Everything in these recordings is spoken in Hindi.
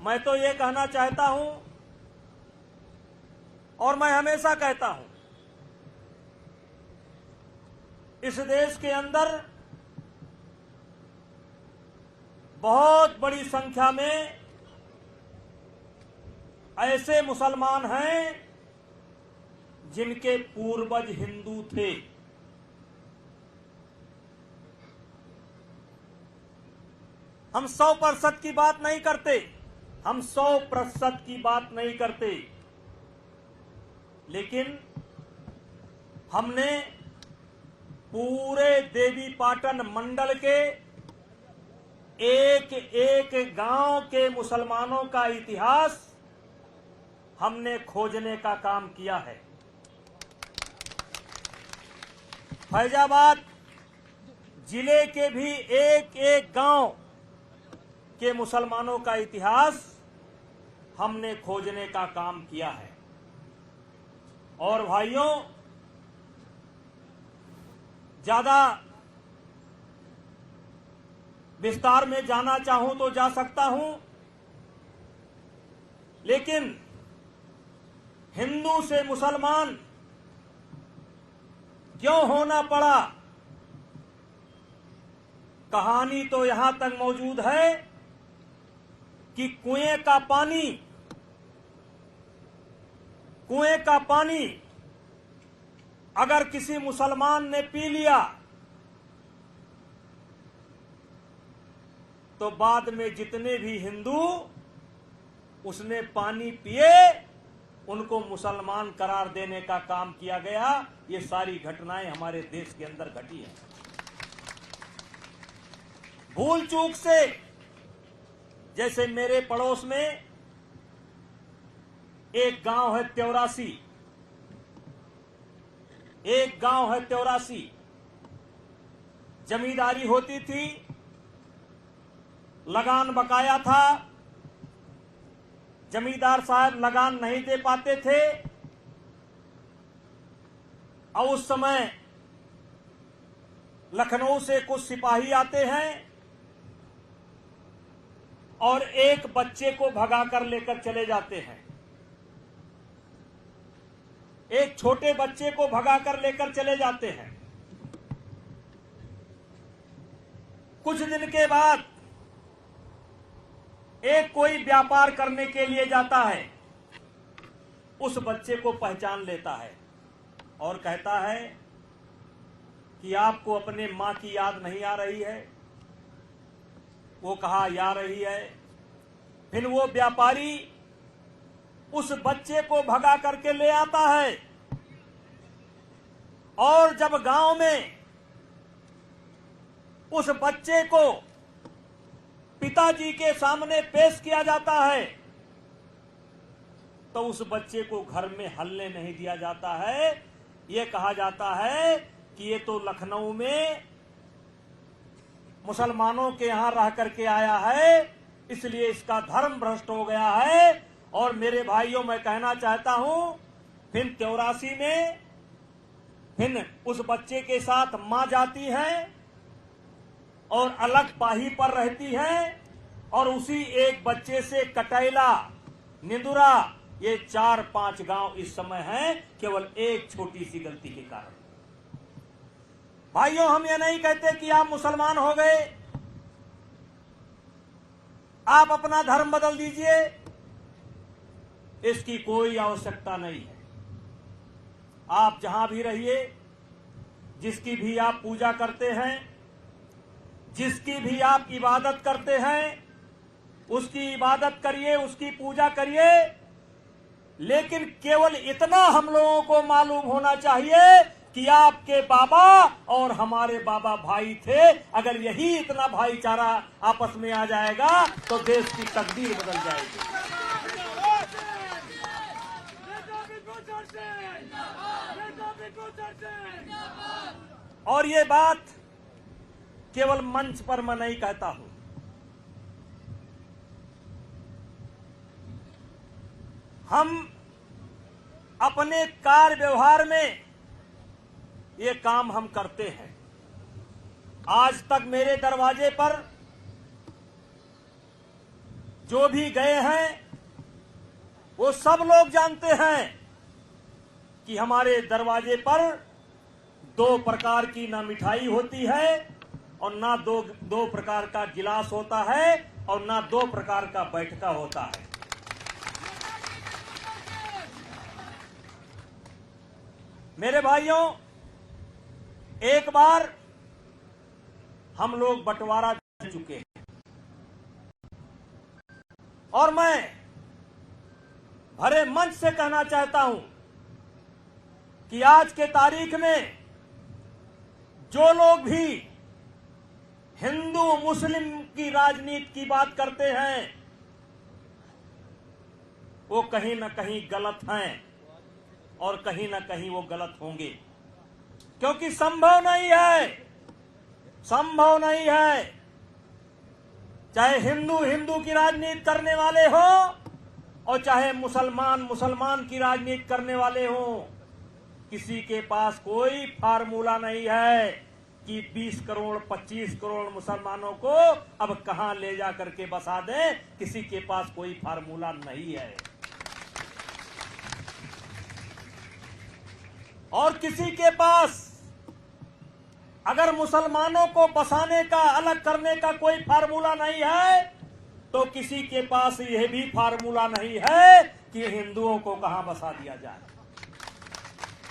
मैं तो ये कहना चाहता हूं और मैं हमेशा कहता हूं, इस देश के अंदर बहुत बड़ी संख्या में ऐसे मुसलमान हैं जिनके पूर्वज हिंदू थे। हम 100% की बात नहीं करते, हम 100% की बात नहीं करते, लेकिन हमने पूरे देवीपाटन मंडल के एक एक गांव के मुसलमानों का इतिहास हमने खोजने का काम किया है। फैजाबाद जिले के भी एक एक गांव के मुसलमानों का इतिहास हमने खोजने का काम किया है। और भाइयों, ज्यादा विस्तार में जाना चाहूं तो जा सकता हूं, लेकिन हिंदू से मुसलमान क्यों होना पड़ा, कहानी तो यहां तक मौजूद है कि कुएं का पानी अगर किसी मुसलमान ने पी लिया तो बाद में जितने भी हिंदू उसने पानी पिए उनको मुसलमान करार देने का काम किया गया। ये सारी घटनाएं हमारे देश के अंदर घटी हैं। भूल चूक से, जैसे मेरे पड़ोस में एक गांव है त्योरासी, जमींदारी होती थी, लगान बकाया था, जमींदार साहब लगान नहीं दे पाते थे और उस समय लखनऊ से कुछ सिपाही आते हैं और एक बच्चे को भगाकर लेकर चले जाते हैं। एक छोटे बच्चे को भगाकर लेकर चले जाते हैं। कुछ दिन के बाद एक कोई व्यापार करने के लिए जाता है, उस बच्चे को पहचान लेता है और कहता है कि आपको अपने मां की याद नहीं आ रही है? वो कहा आ रही है। फिर वो व्यापारी उस बच्चे को भगा करके ले आता है और जब गांव में उस बच्चे को पिताजी के सामने पेश किया जाता है तो उस बच्चे को घर में हलने नहीं दिया जाता है। ये कहा जाता है कि ये तो लखनऊ में मुसलमानों के यहां रह करके आया है, इसलिए इसका धर्म भ्रष्ट हो गया है। और मेरे भाइयों, मैं कहना चाहता हूं, फिर 84 में फिर उस बच्चे के साथ मां जाती है और अलग पाही पर रहती है और उसी एक बच्चे से कटैला, निंदुरा, ये 4-5 गांव इस समय हैं केवल एक छोटी सी गलती के कारण। भाइयों, हम ये नहीं कहते कि आप मुसलमान हो गए, आप अपना धर्म बदल दीजिए, इसकी कोई आवश्यकता नहीं है। आप जहां भी रहिए, जिसकी भी आप पूजा करते हैं, जिसकी भी आप इबादत करते हैं, उसकी इबादत करिए, उसकी पूजा करिए, लेकिन केवल इतना हम लोगों को मालूम होना चाहिए कि आपके बाबा और हमारे बाबा भाई थे। अगर यही इतना भाईचारा आपस में आ जाएगा तो देश की तकदीर बदल जाएगी। और ये बात केवल मंच पर मैं नहीं कहता हूं, हम अपने कार्य व्यवहार में ये काम हम करते हैं। आज तक मेरे दरवाजे पर जो भी गए हैं वो सब लोग जानते हैं कि हमारे दरवाजे पर दो प्रकार की ना मिठाई होती है और ना दो प्रकार का गिलास होता है और ना दो प्रकार का बैठका होता है। मेरे भाइयों, एक बार हम लोग बंटवारा कर चुके हैं और मैं भरे मंच से कहना चाहता हूं कि आज के तारीख में जो लोग भी हिंदू मुस्लिम की राजनीति की बात करते हैं वो कहीं न कहीं गलत हैं और कहीं न कहीं वो गलत होंगे, क्योंकि संभव नहीं है चाहे हिंदू की राजनीति करने वाले हो और चाहे मुसलमान की राजनीति करने वाले हो, किसी के पास कोई फार्मूला नहीं है कि 20 करोड़ 25 करोड़ मुसलमानों को अब कहां ले जा करके बसा दें। किसी के पास कोई फार्मूला नहीं है और किसी के पास अगर मुसलमानों को बसाने का, अलग करने का कोई फार्मूला नहीं है तो किसी के पास यह भी फार्मूला नहीं है कि हिंदुओं को कहां बसा दिया जाए।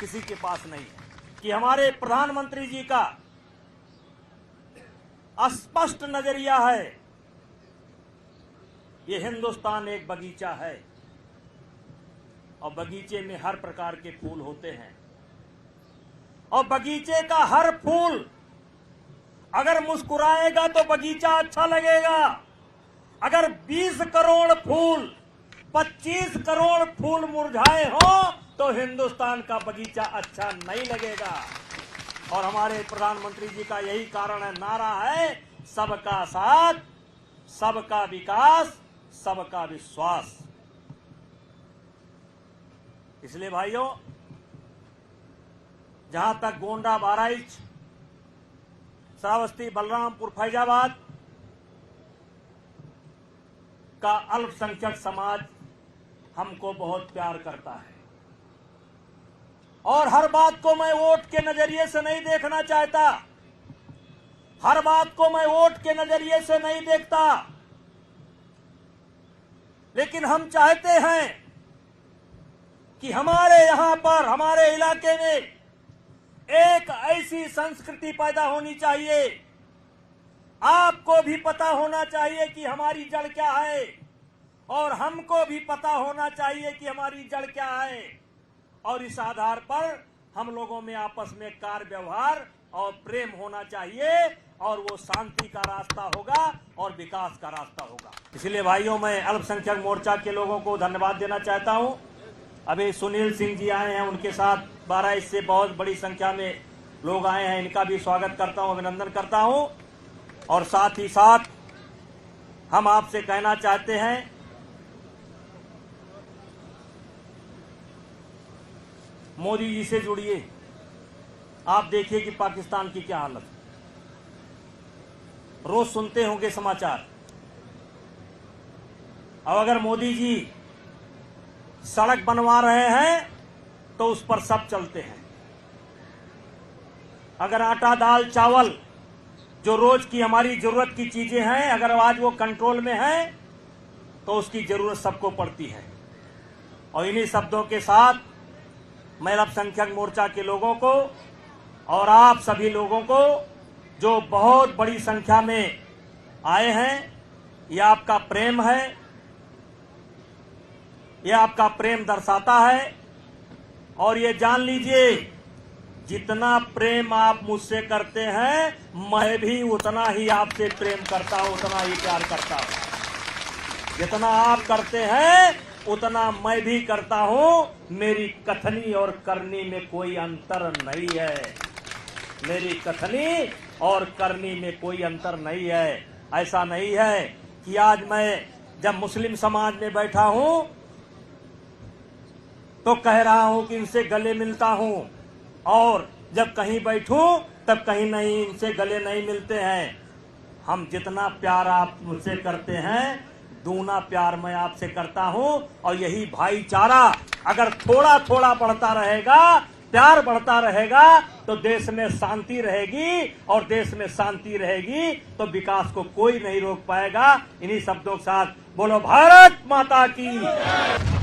किसी के पास नहीं है कि हमारे प्रधानमंत्री जी का स्पष्ट नजरिया है, ये हिंदुस्तान एक बगीचा है और बगीचे में हर प्रकार के फूल होते हैं और बगीचे का हर फूल अगर मुस्कुराएगा तो बगीचा अच्छा लगेगा। अगर 20 करोड़ फूल 25 करोड़ फूल मुरझाए हो तो हिंदुस्तान का बगीचा अच्छा नहीं लगेगा। और हमारे प्रधानमंत्री जी का यही कारण है, नारा है सबका साथ, सबका विकास, सबका विश्वास। इसलिए भाइयों, जहां तक गोंडा, बहराइच, श्रावस्ती, बलरामपुर, फैजाबाद का अल्पसंख्यक समाज हमको बहुत प्यार करता है और हर बात को मैं वोट के नजरिए से नहीं देखना चाहता, हर बात को मैं वोट के नजरिए से नहीं देखता, लेकिन हम चाहते हैं कि हमारे यहां पर, हमारे इलाके में एक ऐसी संस्कृति पैदा होनी चाहिए। आपको भी पता होना चाहिए कि हमारी जड़ क्या है और हमको भी पता होना चाहिए कि हमारी जड़ क्या है और इस आधार पर हम लोगों में आपस में कार्य व्यवहार और प्रेम होना चाहिए और वो शांति का रास्ता होगा और विकास का रास्ता होगा। इसलिए भाइयों, मैं अल्पसंख्यक मोर्चा के लोगों को धन्यवाद देना चाहता हूं। अभी सुनील सिंह जी आए हैं, उनके साथ 12 से बहुत बड़ी संख्या में लोग आए हैं, इनका भी स्वागत करता हूं, अभिनंदन करता हूं। और साथ ही साथ हम आपसे कहना चाहते हैं मोदी जी से जुड़िए। आप देखिए कि पाकिस्तान की क्या हालत, रोज सुनते होंगे समाचार। अब अगर मोदी जी सड़क बनवा रहे हैं तो उस पर सब चलते हैं। अगर आटा, दाल, चावल जो रोज की हमारी जरूरत की चीजें हैं, अगर आज वो कंट्रोल में है तो उसकी जरूरत सबको पड़ती है। और इन्हीं शब्दों के साथ मैं अल्पसंख्यक मोर्चा के लोगों को और आप सभी लोगों को जो बहुत बड़ी संख्या में आए हैं, ये आपका प्रेम है, ये आपका प्रेम दर्शाता है। और ये जान लीजिए, जितना प्रेम आप मुझसे करते हैं, मैं भी उतना ही आपसे प्रेम करता हूं, उतना ही प्यार करता हूं। जितना आप करते हैं उतना मैं भी करता हूं। मेरी कथनी और करनी में कोई अंतर नहीं है, मेरी कथनी और करनी में कोई अंतर नहीं है। ऐसा नहीं है कि आज मैं जब मुस्लिम समाज में बैठा हूं तो कह रहा हूं कि इनसे गले मिलता हूं, और जब कहीं बैठूं तब कहीं नहीं, इनसे गले नहीं मिलते हैं। हम जितना प्यार आप मुझसे करते हैं दूना प्यार मैं आपसे करता हूं। और यही भाईचारा अगर थोड़ा थोड़ा बढ़ता रहेगा, प्यार बढ़ता रहेगा, तो देश में शांति रहेगी, और देश में शांति रहेगी तो विकास को कोई नहीं रोक पाएगा। इन्हीं शब्दों के साथ बोलो भारत माता की।